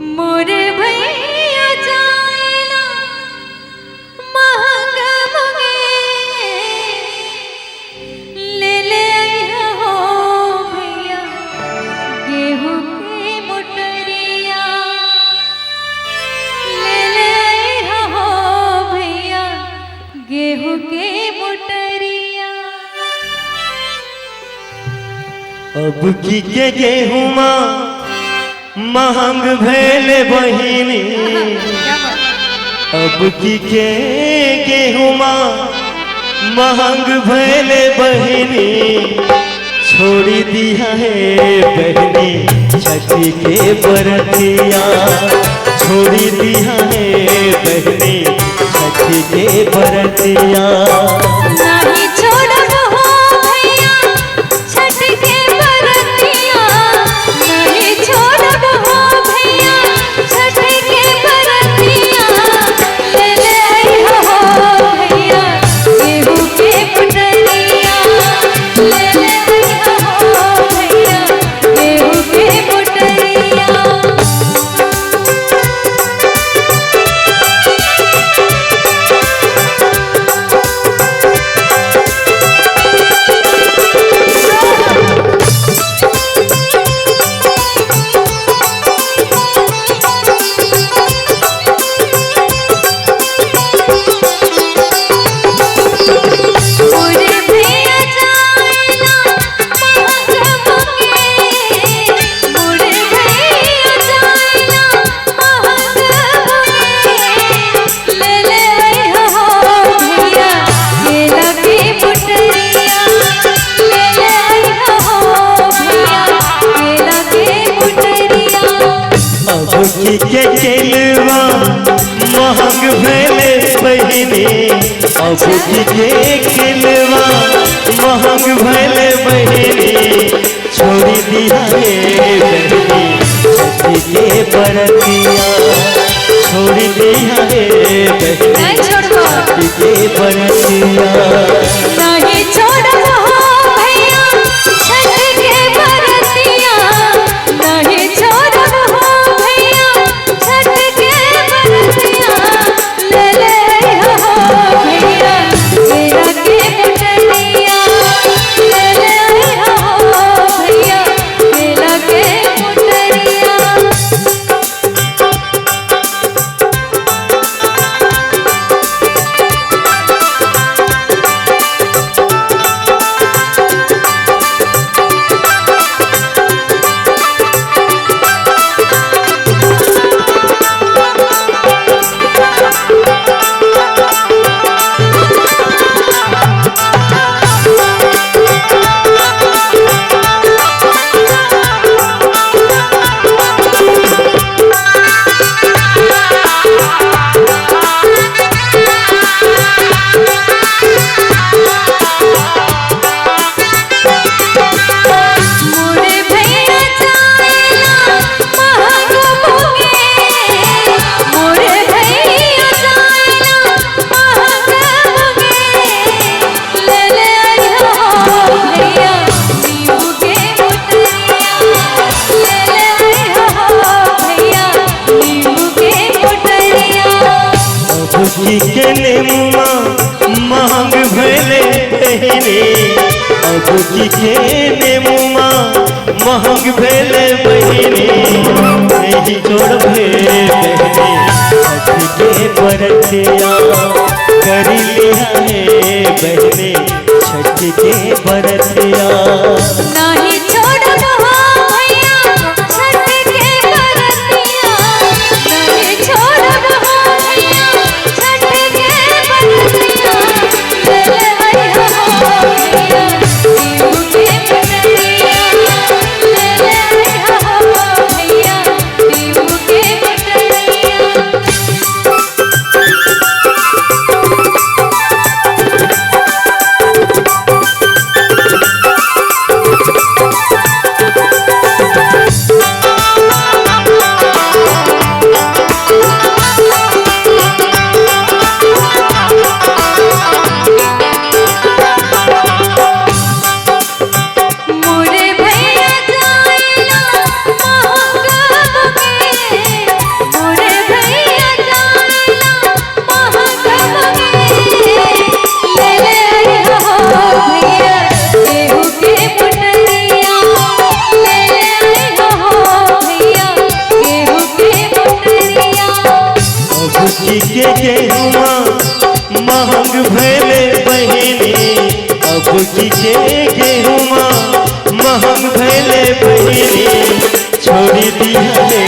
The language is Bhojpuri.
मोर भैया जाएला महंग मंगे ले आइहा हो भैया गेहूं के मोटरिया ले आइहा हो भैया गेहूं के मोटरिया। अब की के गेहुमा महंग भेले बहिनी, अब की के गेहुमा महंग भेले बहिनी, छोड़ी दिया है बहनी छठी के बरतिया, छोड़ी दिया है बहनी छठी के बरतिया। नहीं छोड़ब हो भैया छठ के बरतिया, नहीं छोड़ब हो भैया छठ के बरतिया, ले आइहा हो भैया गेहूं के मोटरिया, ले आइहा हो भैया गेहूं के मोटरिया। के केलवा महंग भेले बहिनी, अब की के केलवा महंग भेले बहिनी, छोड़ी दिया है बहनी छठी के बरतिया, छोड़ी दिया है बहनी छठी के बरतिया। नहीं छोड़ब हो भैया छठ के बरतिया, नहीं छोड़ब हो भैया छठ के बरतिया, ले आइहा हो भैया गेहूं के मोटरिया, ले आइहा हो भैया गेहूं के मोटरिया। की के नेमुआ महंग भेले बहिनी, अब की के नेमुआ महंग भेले बहिनी, नहीं छोड़बे बहनी छठी के बरतिया, करी लिया है बहनी छठी के बरतिया। नहीं छोड़ब हो भैया छठ के बरतिया, नहीं छोड़ब हो भैया छठ के बरतिया, ले आइहा हो भैया गेहूं के मोटरिया, ले आइहा हो भैया गेहूं के मोटरिया। की के गेहुमा महंग भैले बहिनी छोड़ी दिया ले